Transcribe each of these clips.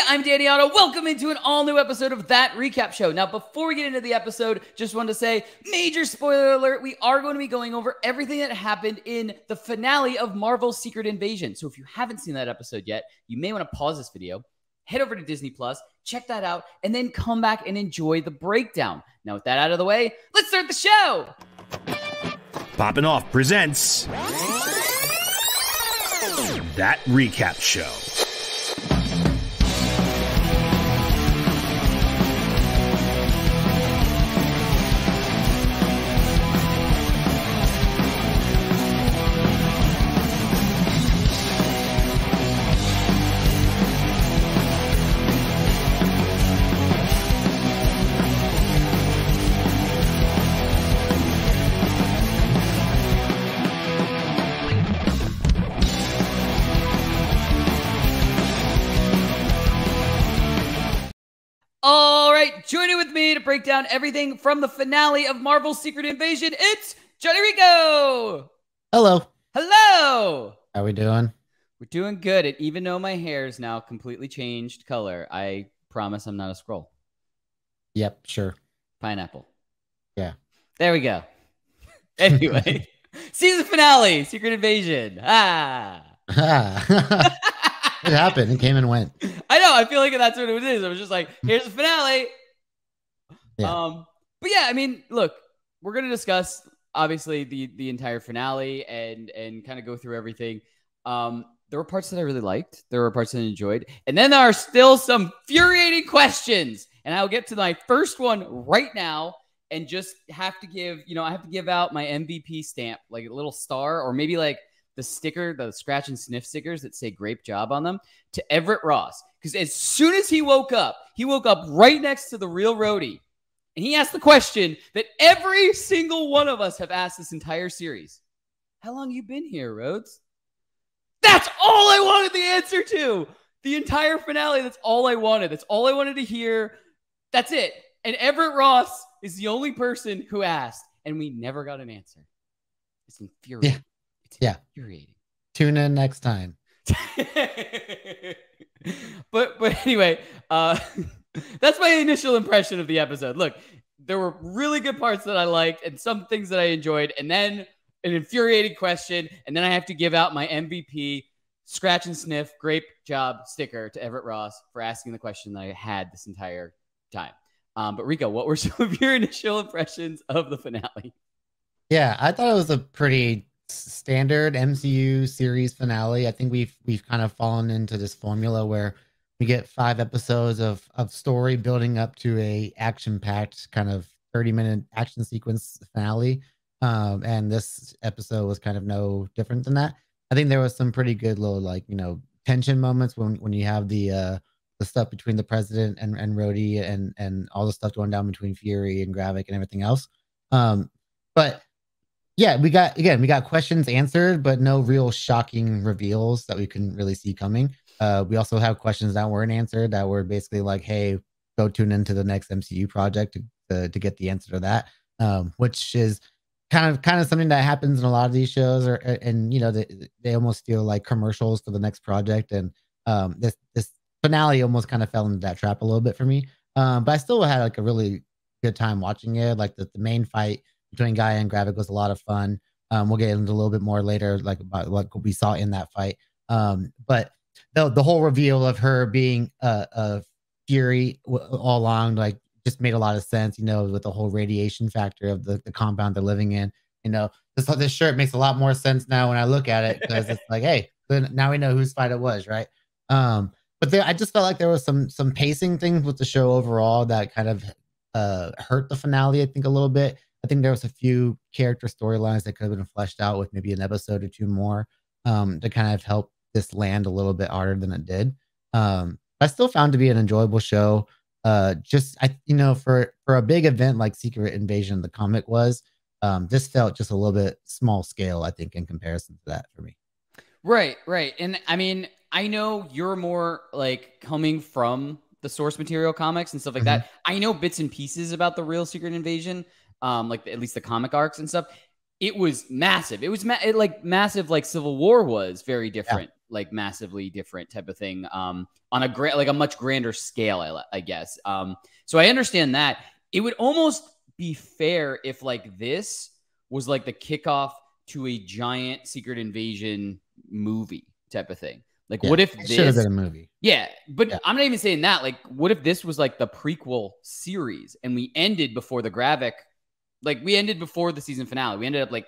I'm Danny Otto. Welcome into an all-new episode of That Recap Show. Now, before we get into the episode, just wanted to say, major spoiler alert, we are going to be going over everything that happened in the finale of Marvel's Secret Invasion. So if you haven't seen that episode yet, you may want to pause this video, head over to Disney+, check that out, and then come back and enjoy the breakdown. Now, with that out of the way, let's start the show! Poppin' Off presents That Recap Show. Joining with me to break down everything from the finale of Marvel's Secret Invasion, it's Jon Jon Rico! Hello. Hello! How we doing? We're doing good, and even though my hair is now completely changed color, I promise I'm not a skrull. Yep, sure. Pineapple. Yeah. There we go. Anyway, season finale, Secret Invasion. It happened. It came and went. I know. I feel like that's what it is. I was just like, here's the finale. Yeah. But yeah, I mean, look, we're going to discuss obviously the entire finale and kind of go through everything. There were parts that I really liked. There were parts that I enjoyed. And then there are still some infuriating questions. And I'll get to my first one right now and just have to give, I have to give out my MVP stamp, like a little star, or maybe like the sticker, the scratch and sniff stickers that say "Great Job" on them, to Everett Ross. Because as soon as he woke up right next to the real Rhodey. And he asked the question that every single one of us have asked this entire series. How long you been here, Rhodes? That's all I wanted the answer to. The entire finale, that's all I wanted. That's all I wanted to hear. That's it. And Everett Ross is the only person who asked, and we never got an answer. It's infuriating. Yeah. Infuriating. Tune in next time. but anyway, that's my initial impression of the episode. Look, there were really good parts that I liked and some things that I enjoyed, and then an infuriating question, and then I have to give out my MVP scratch and sniff great job sticker to Everett Ross for asking the question that I had this entire time. But Rico, what were some of your initial impressions of the finale? Yeah, I thought it was a pretty standard MCU series finale. I think we've kind of fallen into this formula where we get 5 episodes of story building up to a action-packed kind of 30-minute action sequence finale. And this episode was kind of no different than that. I think there was some pretty good little tension moments when you have the stuff between the president and Rhodey and all the stuff going down between Fury and Gravik and everything else. But yeah, we got questions answered, but no real shocking reveals that we couldn't really see coming. We also have questions that weren't answered that were basically like, hey, go tune into the next MCU project to get the answer to that, which is kind of something that happens in a lot of these shows, they almost feel like commercials for the next project. And this finale almost kind of fell into that trap a little bit for me. But I still had like a really good time watching it. Like the main fight between Gaia and Gravik was a lot of fun. We'll get into a little bit more later, like about what we saw in that fight. But the whole reveal of her being a Fury all along, like, just made a lot of sense, with the whole radiation factor of the compound they're living in. This shirt makes a lot more sense now when I look at it, because it's like, hey, now we know whose fight it was, right? But I just felt like there was some pacing things with the show overall that kind of hurt the finale, I think, a little bit. I think there was a few character storylines that could have been fleshed out with maybe an episode or 2 more to kind of help this land a little bit harder than it did. I still found to be an enjoyable show. For a big event like Secret Invasion, the comic was, this felt just a little bit small scale, I think, in comparison to that for me. Right. And I mean, I know you're more like coming from the source material comics and stuff like that. I know bits and pieces about the real Secret Invasion. Like at least the comic arcs and stuff. It was massive. It was massive, like Civil War was very different. like massively different type of thing on a much grander scale, I guess. So I understand that. It would almost be fair if like this was like the kickoff to a giant Secret Invasion movie type of thing. Like, what if this should have been a movie? Yeah, but I'm not even saying that. Like, what if this was like the prequel series and we ended before the Gravik? Like, we ended before the season finale. We ended up like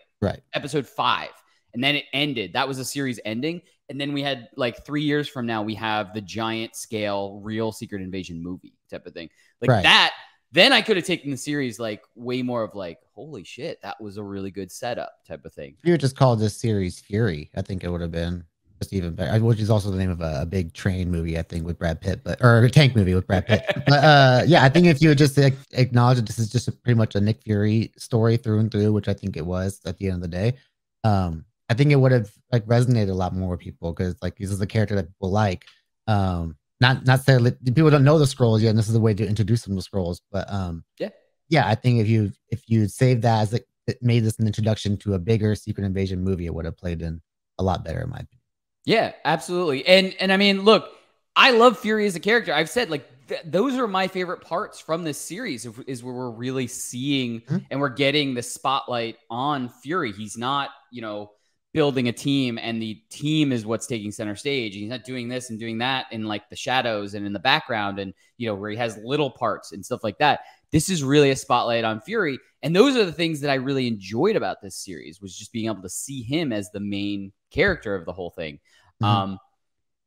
episode 5, and then it ended. That was a series ending, and then we had like 3 years from now, we have the giant scale real Secret Invasion movie type of thing. Like that. Then I could have taken the series like way more of like, holy shit, that was a really good setup type of thing. If you just called this series Fury, I think it would have been just even better, which is also the name of a big train movie, I think, with Brad Pitt, or a tank movie with Brad Pitt. But yeah, I think if you would just acknowledge that this is just pretty much a Nick Fury story through and through, which I think it was at the end of the day, I think it would have like resonated a lot more with people, because like this is a character that people like. Not necessarily people don't know the Skrulls yet, and this is a way to introduce them to Skrulls. But yeah, I think if you save that as it made this an introduction to a bigger Secret Invasion movie, it would have played in a lot better, in my opinion. Yeah, absolutely. And I mean, look, I love Fury as a character. I've said like those are my favorite parts from this series, is where we're really seeing and we're getting the spotlight on Fury. He's not, building a team, and the team is what's taking center stage. He's not doing this and doing that in like the shadows and in the background, and where he has little parts and stuff like that. This is really a spotlight on Fury, and those are the things that I really enjoyed about this series, was just being able to see him as the main character of the whole thing. But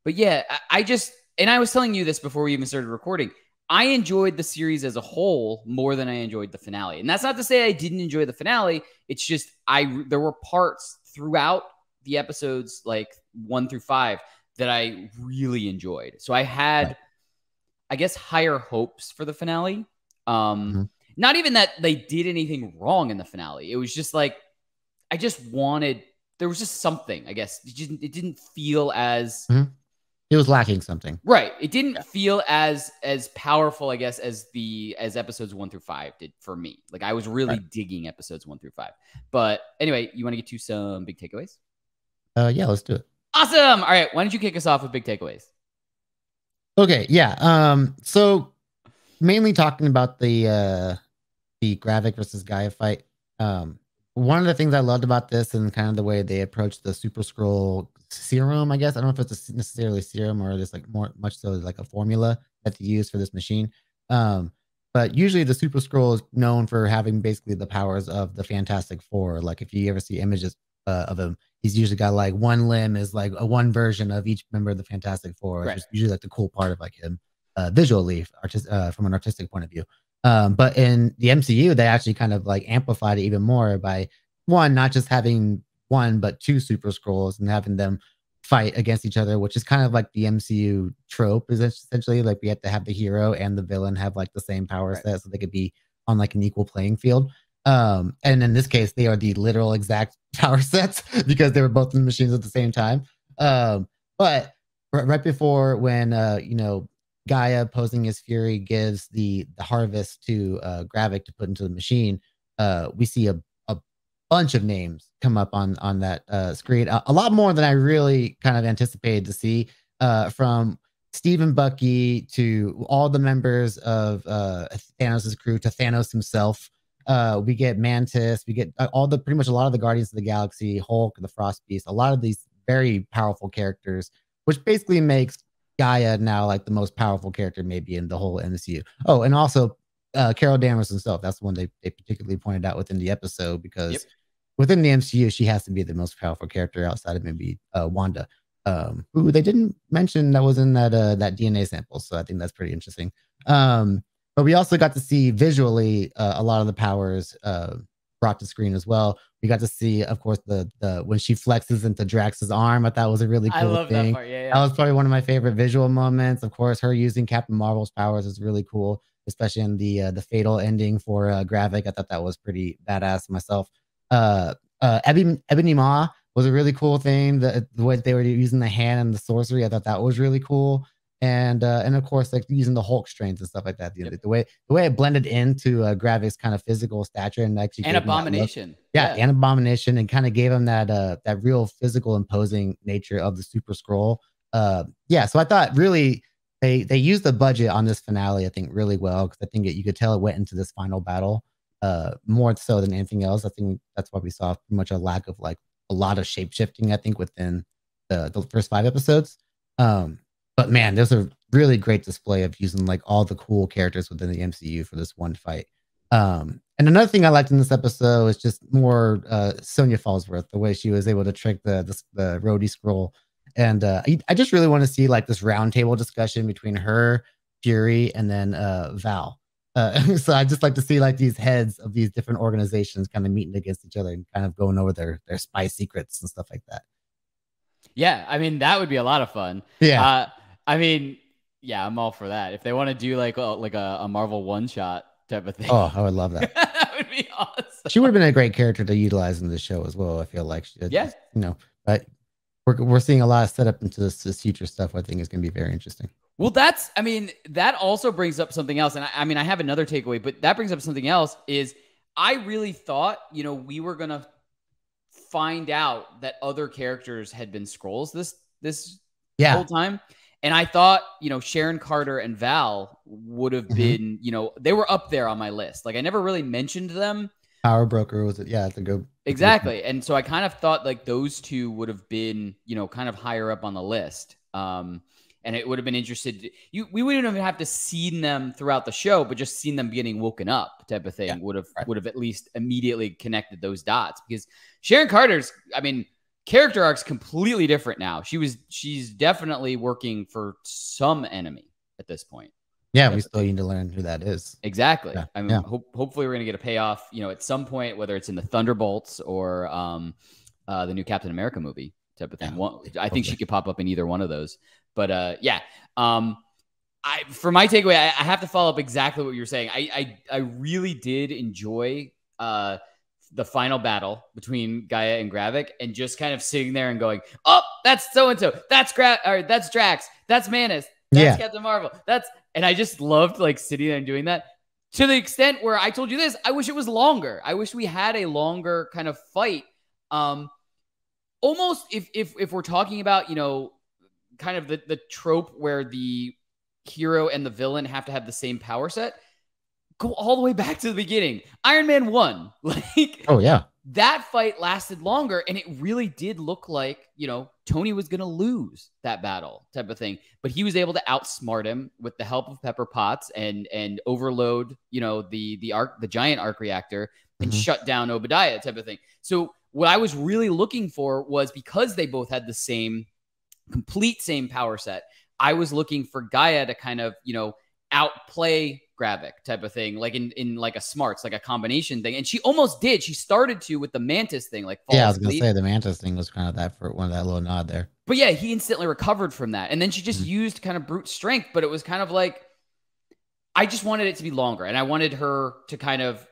yeah, and I was telling you this before we even started recording, I enjoyed the series as a whole more than I enjoyed the finale. And that's not to say I didn't enjoy the finale. It's just there were parts throughout the episodes like 1 through 5 that I really enjoyed. So I had, I guess, higher hopes for the finale. Not even that they did anything wrong in the finale. It was just like, there was just something, I guess. It didn't feel as... It was lacking something. Right. It didn't feel as powerful, I guess, as episodes 1 through 5 did for me. Like, I was really digging episodes 1 through 5. But anyway, you want to get to some big takeaways? Yeah, let's do it. Awesome. All right. Why don't you kick us off with big takeaways? Okay. Yeah. So mainly talking about the Gravik versus Gaia fight. One of the things I loved about this, and kind of the way they approached the Super Skrull serum, I guess. I don't know if it's necessarily serum, or just like much so like a formula that they use for this machine. But usually the Super Skrull is known for having basically the powers of the Fantastic Four. Like if you ever see images of him, he's usually got like one limb is like one version of each member of the Fantastic Four. Which is usually like the cool part of like him visually, from an artistic point of view. But in the MCU, they actually kind of like amplified it even more by not just having one but two Super Skrulls and having them fight against each other, which is kind of like the MCU trope, is essentially like we have to have the hero and the villain have like the same power set, so they could be on like an equal playing field. And in this case, they are the literal exact power sets because they were both in the machines at the same time. But right before when Gaia, posing as Fury, gives the harvest to Gravik to put into the machine, we see a bunch of names come up on that screen. A lot more than I really kind of anticipated to see, from Steve and Bucky to all the members of Thanos' crew to Thanos himself. We get Mantis, we get pretty much a lot of the Guardians of the Galaxy, Hulk, the Frost Beast, a lot of these very powerful characters, which basically makes Gaia now like the most powerful character maybe in the whole MCU. Oh, and also Carol Danvers herself. That's the one they particularly pointed out within the episode, because within the MCU, she has to be the most powerful character outside of maybe Wanda, who they didn't mention that was in that DNA sample. So I think that's pretty interesting. But we also got to see visually a lot of the powers brought to screen as well. We got to see, of course, the when she flexes into Drax's arm. I thought was a really cool thing. That part. Yeah. That was probably one of my favorite visual moments. Of course, her using Captain Marvel's powers is really cool, especially in the fatal ending for Gravik. I thought that was pretty badass myself. Ebony Maw was a really cool thing. The way they were using the hand and the sorcery, I thought that was really cool. and of course like using the Hulk strains and stuff like that. The way it blended into Gravik's kind of physical stature and actually and gave him that look. Abomination. Yeah, and Abomination, and kind of gave him that real physical imposing nature of the Super Skrull. Yeah, so I thought really they used the budget on this finale, I think, really well, because I think you could tell it went into this final battle more so than anything else. I think that's why we saw pretty much a lack of like a lot of shape shifting, I think, within the first 5 episodes. But man, there's a really great display of using like all the cool characters within the MCU for this one fight. And another thing I liked in this episode is just more Sonya Fallsworth, the way she was able to trick the Rhodey scroll. And I just really want to see like this roundtable discussion between her, Fury, and then Val. So I just like to see like these heads of these different organizations kind of meeting against each other and kind of going over their spy secrets and stuff like that. Yeah, I mean, that would be a lot of fun. Yeah. I mean, yeah, I'm all for that. If they want to do like a Marvel one-shot type of thing. Oh, I would love that. That would be awesome. She would have been a great character to utilize in the show as well, I feel like. Yeah. You know, but we're seeing a lot of setup into this future stuff. I think is going to be very interesting. Well, that also brings up something else. And I have another takeaway, but that brings up something else is I really thought, we were going to find out that other characters had been Skrulls this whole time. And I thought, Sharon Carter and Val would have been, they were up there on my list. Like I never really mentioned them. Power Broker was it? Yeah, to go exactly. And so I kind of thought like those two would have been, kind of higher up on the list. And it would have been interested. We wouldn't even have to see them throughout the show, but just seeing them getting woken up type of thing would have at least immediately connected those dots. Because Sharon Carter's, character arc's completely different now. She's definitely working for some enemy at this point. Yeah, we still need to learn who that is. Exactly. Yeah. Hopefully we're gonna get a payoff, at some point, whether it's in the Thunderbolts or the new Captain America movie type of thing. I think she could pop up in either one of those. But for my takeaway, I have to follow up exactly what you're saying. I really did enjoy the final battle between Gaia and Gravik, and just kind of sitting there and going, "Oh, that's so and so. That's that's Drax. That's Manus. That's Captain Marvel. And I just loved like sitting there and doing that, to the extent where I told you this. I wish it was longer. I wish we had a longer kind of fight. Almost if we're talking about kind of the trope where the hero and the villain have to have the same power set. Go all the way back to the beginning. Iron Man 1. Like, oh yeah, that fight lasted longer, and it really did look like, Tony was going to lose that battle type of thing. But he was able to outsmart him with the help of Pepper Potts and overload, the giant arc reactor and shut down Obadiah type of thing. So what I was really looking for was, because they both had the complete same power set, I was looking for Gaia to kind of, outplay Gravik type of thing, like in like a smarts, like a combination thing. And she almost did. She started to with the Mantis thing, like I was gonna say the Mantis thing was kind of that little nod there. But yeah, he instantly recovered from that, and then she just used kind of brute strength. But it was kind of like, I just wanted it to be longer, and I wanted her to kind of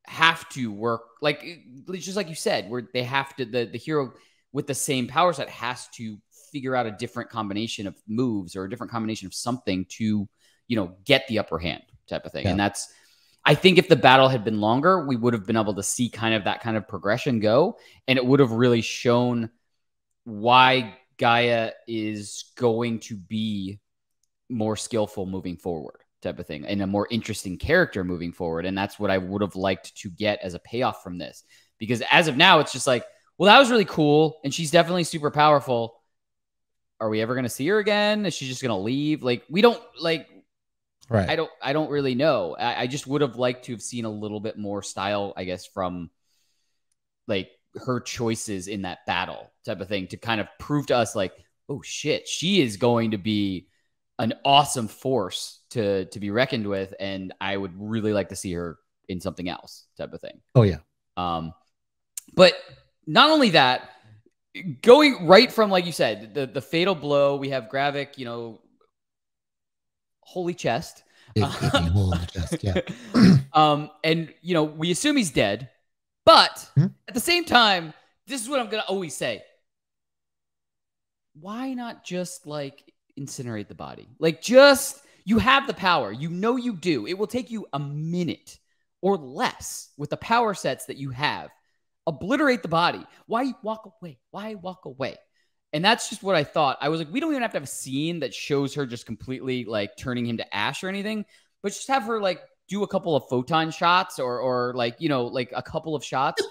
have to work like, just like you said, where they have to, the hero with the same power set has to figure out a different combination of moves or a different combination of something to get the upper hand type of thing. Yeah. And I think if the battle had been longer, we would have been able to see kind of that kind of progression go. And it would have really shown why Gaia is going to be more skillful moving forward type of thing, and a more interesting character moving forward. And that's what I would have liked to get as a payoff from this. Because as of now, it's just like, well, that was really cool. And she's definitely super powerful. Are we ever going to see her again? Is she just going to leave? Like, we don't right. I don't really know. I just would have liked to have seen a little bit more style, I guess, from like her choices in that battle type of thing, to kind of prove to us like, oh shit, she is going to be an awesome force to be reckoned with. And I would really like to see her in something else type of thing. Oh yeah. But not only that, going right from, like you said, the fatal blow, we have Gravik, holy chest. Holy chest, yeah. And we assume he's dead, but at the same time, this is what I'm gonna always say. Why not just like incinerate the body. Like, just, you have the power. You know you do. It will take you a minute or less with the power sets that you have. Obliterate the body. Why walk away? Why walk away? And that's just what I thought. I was like, we don't even have to have a scene that shows her just completely like turning him to ash or anything, but just have her like do a couple of photon shots or like, you know, like a couple of shots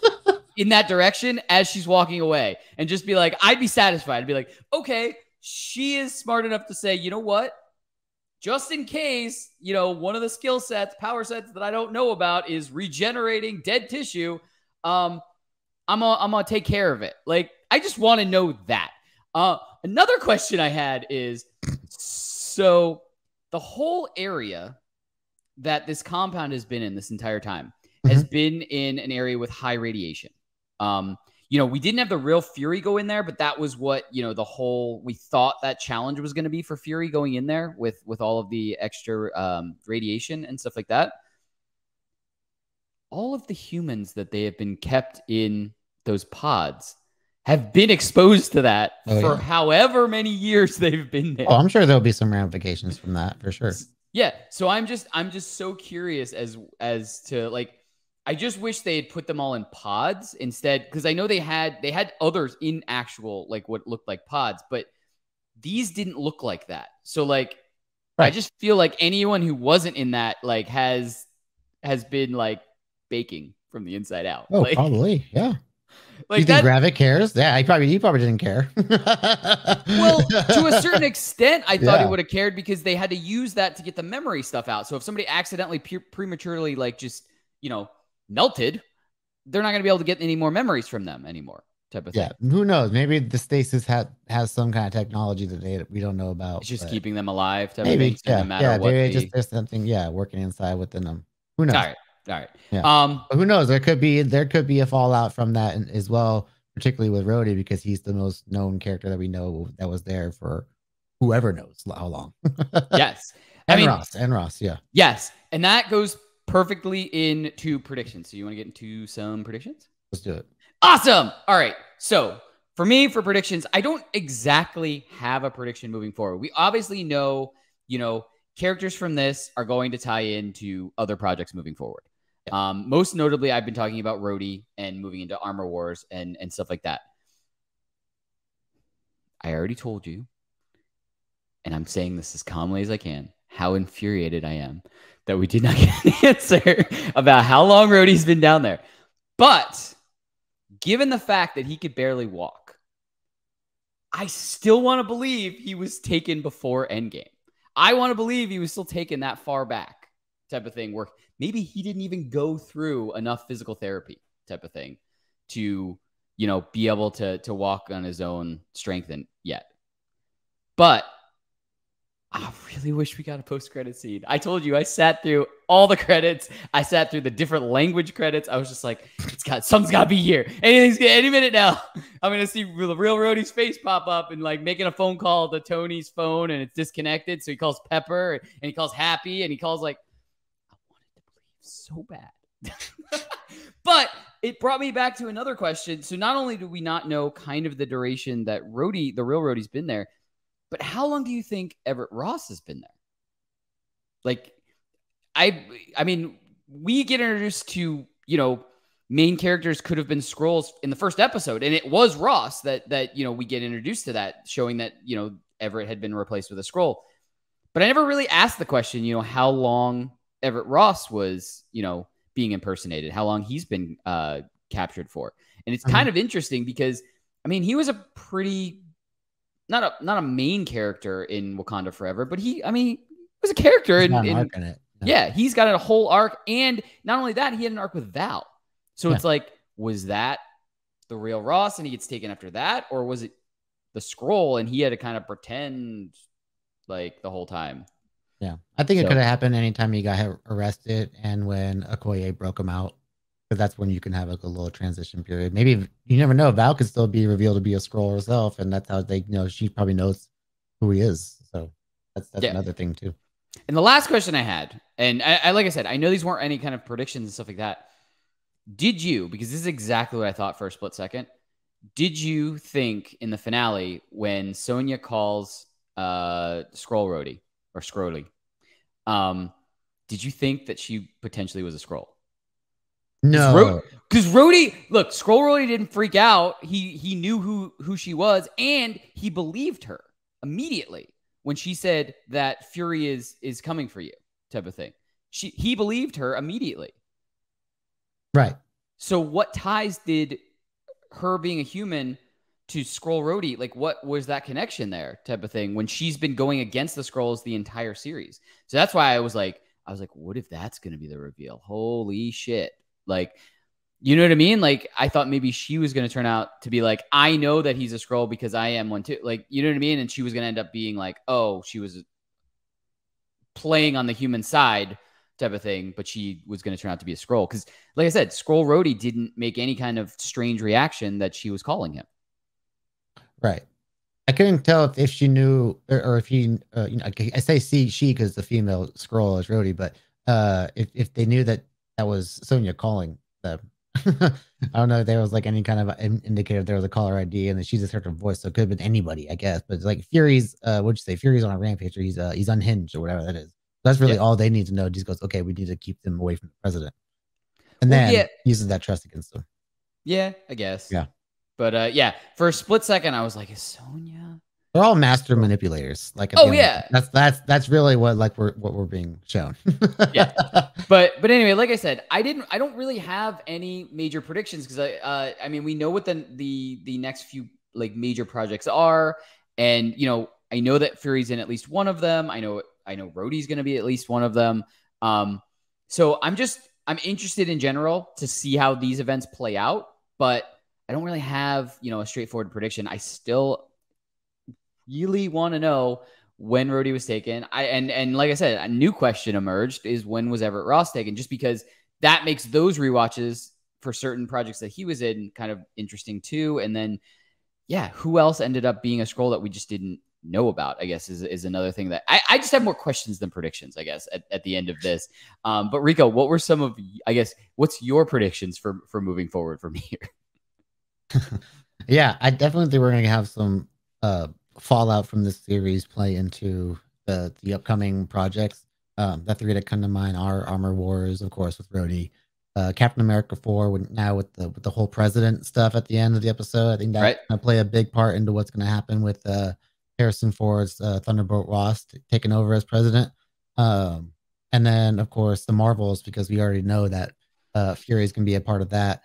in that direction as she's walking away, and just be like, I'd be satisfied. I'd be like, okay, she is smart enough to say, you know what? Just in case, you know, one of the skill sets, power sets that I don't know about is regenerating dead tissue. I'm gonna take care of it. Like, I just want to know that. Another question I had is, so the whole area that this compound has been in this entire time has been in an area with high radiation. You know, we didn't have the real Fury go in there, but that was what, you know, we thought that challenge was going to be for Fury going in there with all of the extra radiation and stuff like that. All of the humans that they have been kept in those pods have been exposed to that for however many years they've been there. Oh, I'm sure there'll be some ramifications from that for sure. Yeah. So I'm just so curious as to, like, I just wish they had put them all in pods instead, because I know they had others in actual, like, what looked like pods, but these didn't look like that. So, like, I just feel like anyone who wasn't in that, like, has been like baking from the inside out. Oh, like, probably, yeah. Like, you think Gravik cares? Yeah, he probably didn't care. Well, to a certain extent, I thought he would have cared, because they had to use that to get the memory stuff out. So if somebody accidentally prematurely, like, just, you know, melted, they're not going to be able to get any more memories from them anymore, type of thing. Yeah, who knows? Maybe the stasis has some kind of technology that we don't know about. It's just keeping them alive, type maybe, of thing. So no matter what, there's something, working inside within them. Who knows? All right. Yeah. But who knows? There could be a fallout from that as well, particularly with Rhodey, because he's the most known character that we know that was there for whoever knows how long. Yes. And Ross, yeah. Yes. And that goes perfectly into predictions. So you want to get into some predictions? Let's do it. Awesome. All right. So for me, for predictions, I don't exactly have a prediction moving forward. We obviously know, you know, characters from this are going to tie into other projects moving forward. Most notably, I've been talking about Rhodey and moving into Armor Wars and stuff like that. I already told you, and I'm saying this as calmly as I can, how infuriated I am that we did not get an answer about how long Rhodey's been down there. But given the fact that he could barely walk, I still want to believe he was taken before Endgame. I want to believe he was still taken that far back, type of thing, where maybe he didn't even go through enough physical therapy, type of thing, to, you know, be able to walk on his own strength yet. But I really wish we got a post-credit scene. I told you, I sat through all the credits. I sat through the different language credits. I was just like, something's got to be here. Any minute now, I'm going to see the real Rhodey's face pop up and, like, making a phone call to Tony's phone, and it's disconnected. So he calls Pepper, and he calls Happy, and he calls, like, I wanted to believe so bad. But it brought me back to another question. So not only do we not know kind of the duration that Rhodey, the real Rhodey's been there, but how long do you think Everett Ross has been there? Like, I mean, we get introduced to, you know, main characters could have been Skrulls in the first episode, and it was Ross that you know, we get introduced to that, showing that, you know, Everett had been replaced with a Skrull. But I never really asked the question, you know, how long Everett Ross was, you know, being impersonated, how long he's been captured for. And it's kind of interesting because, I mean, he was a pretty... Not a main character in Wakanda Forever, but he was a character in arc in it. No. Yeah, he's got a whole arc, and not only that, he had an arc with Val. So it's like, was that the real Ross and he gets taken after that, or was it the Skrull and he had to kind of pretend like the whhole time? Yeah, I think it could have happened anytime he got arrested and when Okoye broke him out. Because that's when you can have like a little transition period. Maybe you never know. Val could still be revealed to be a Skrull herself, and that's how they, you know, she probably knows who he is. So that's another thing too. And the last question I had, and I like I said, I know these weren't any kind of predictions and stuff like that. Did you? Because this is exactly what I thought for a split second. Did you think in the finale when Sonya calls Skrull Rhodey or Scrolly. Did you think that she potentially was a Skrull? No. Because Rhodey, look, Skrull Rhodey didn't freak out. He knew who she was, and he believed her immediately when she said that Fury is coming for you, type of thing. He believed her immediately. Right. So what ties did her being a human to Skrull Rhodey, like what was that connection there, type of thing, when she's been going against the Skrulls the entire series? So that's why I was like, what if that's going to be the reveal? Holy shit. Like, you know what I mean? Like, I thought maybe she was going to turn out to be like, I know that he's a Skrull because I am one too. Like, you know what I mean? And she was going to end up being like, oh, she was playing on the human side type of thing, but she was going to turn out to be a Skrull. Because, like I said, Skrull Rhodey didn't make any kind of strange reaction that she was calling him. Right. I couldn't tell if she knew or if he, you know, I say she because the female Skrull is Rhodey, but if they knew that was Sonya calling them. I don't know if there was like any kind of indicator if there was a caller ID and then she just heard her voice, so it could have been anybody, I guess. But it's like Fury's, what'd you say? Fury's on a rampage, or he's unhinged or whatever that is. That's really all they need to know. Just goes, okay, we need to keep them away from the president, and then uses that trust against them. Yeah, I guess. Yeah. But yeah, for a split second, I was like, "Is Sonya?" They're all master manipulators. Like, that's really what we're being shown. Yeah, but anyway, like I said, I don't really have any major predictions because I mean, we know what the next few like major projects are, and you know, I know that Fury's in at least one of them. I know Rhodey's going to be at least one of them. So I'm interested in general to see how these events play out, but I don't really have, you know, a straightforward prediction. I still really want to know when Rhodey was taken. And like I said, a new question emerged is when was Everett Ross taken? Just because that makes those rewatches for certain projects that he was in kind of interesting too. And then, yeah, who else ended up being a Skrull that we just didn't know about, I guess, is another thing that I just have more questions than predictions, I guess, at the end of this. But Rico, what were some of, I guess, what's your predictions for moving forward from here? Yeah, I definitely think we're going to have some fallout from this series play into the upcoming projects. The three that come to mind are Armor Wars, of course, with Rhodey, Captain America 4, with the whole president stuff at the end of the episode. I think that's going to play a big part into what's going to happen with Harrison Ford's Thunderbolt Ross taking over as president. And then, of course, the Marvels, because we already know that Fury is going to be a part of that.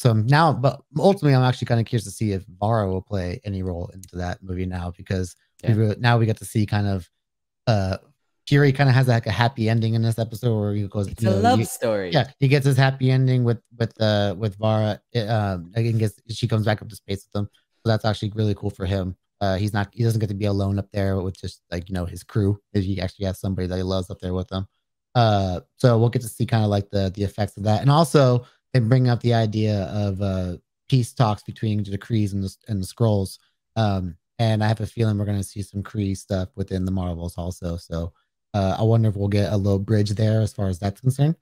So now, but ultimately, I'm actually kind of curious to see if Vara will play any role into that movie now, because now we get to see kind of Fury kind of has like a happy ending in this episode where he goes, it's a love story. Yeah, he gets his happy ending with Vara. Again, she comes back up to space with them, so that's actually really cool for him. He doesn't get to be alone up there with just like, you know, his crew. He actually has somebody that he loves up there with him. So we'll get to see kind of like the effects of that, and also they bring up the idea of peace talks between the Krees and the Skrulls. And I have a feeling we're going to see some Kree stuff within the Marvels also. So I wonder if we'll get a little bridge there as far as that's concerned.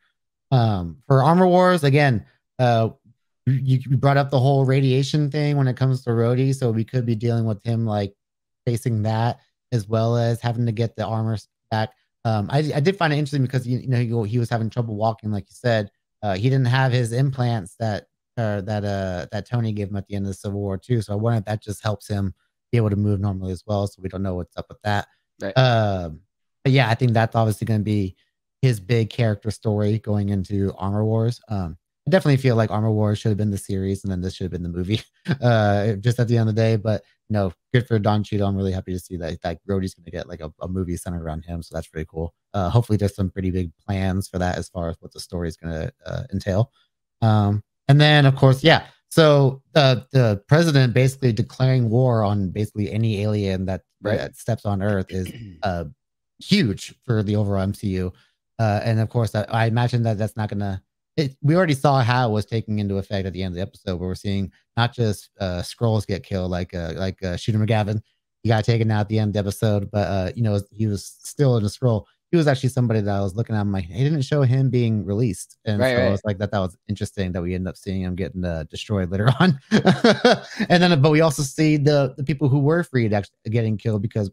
For Armor Wars, again, you brought up the whole radiation thing when it comes to Rhodey, so we could be dealing with him like facing that as well as having to get the armor back. I did find it interesting because he was having trouble walking, like you said. He didn't have his implants that Tony gave him at the end of the Civil War too. So I wonder if that just helps him be able to move normally as well. So we don't know what's up with that. Right. But yeah, I think that's obviously going to be his big character story going into Armor Wars. I definitely feel like Armor Wars should have been the series, and then this should have been the movie. Just at the end of the day, but good for Don Cheadle. I'm really happy to see that Rhodey's going to get like a movie centered around him. So that's pretty cool. Hopefully, there's some pretty big plans for that as far as what the story is going to entail. And then, of course, yeah. So the president basically declaring war on basically any alien that steps on Earth is huge for the overall MCU. And of course, I imagine that's not going to. We already saw how it was taking into effect at the end of the episode, where we're seeing not just Skrulls get killed, like Shooter McGavin, he got taken out at the end of the episode, but he was still in a Skrull. He he was actually somebody that I was looking at. I'm like, he didn't show him being released, and so I was like, that was interesting that we ended up seeing him getting destroyed later on. And then, but we also see the people who were freed actually getting killed because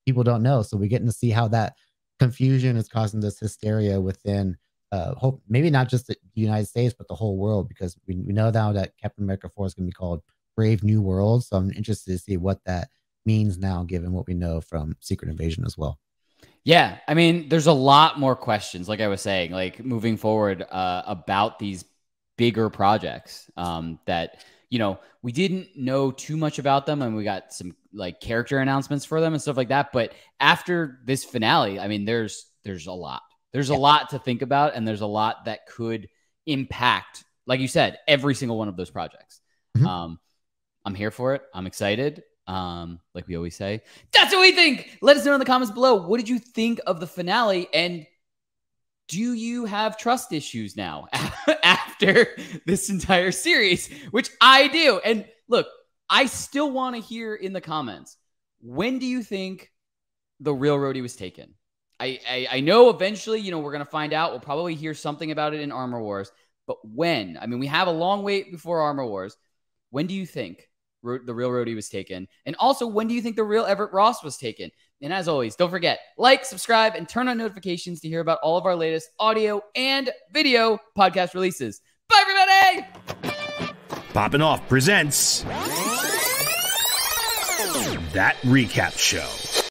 people don't know. So we're getting to see how that confusion is causing this hysteria within hope, maybe not just the United States, but the whole world, because we know now that Captain America 4 is going to be called Brave New World. So I'm interested to see what that means now, given what we know from Secret Invasion as well. Yeah, I mean, there's a lot more questions, like I was saying, like moving forward about these bigger projects that, you know, we didn't know too much about them, and we got some like character announcements for them and stuff like that. But after this finale, I mean, there's a lot. There's a lot to think about, and there's a lot that could impact, like you said, every single one of those projects. Mm-hmm. I'm here for it. I'm excited. Like we always say, that's what we think. Let us know in the comments below. What did you think of the finale? And do you have trust issues now after this entire series? Which I do. And look, I still want to hear in the comments, when do you think the real Rhodey was taken? I know eventually, you know, we're going to find out. We'll probably hear something about it in Armor Wars. But when? I mean, we have a long wait before Armor Wars. When do you think the real Rhodey was taken? And also, when do you think the real Everett Ross was taken? And as always, don't forget, like, subscribe, and turn on notifications to hear about all of our latest audio and video podcast releases. Bye, everybody! Poppin' Off presents That Recap Show.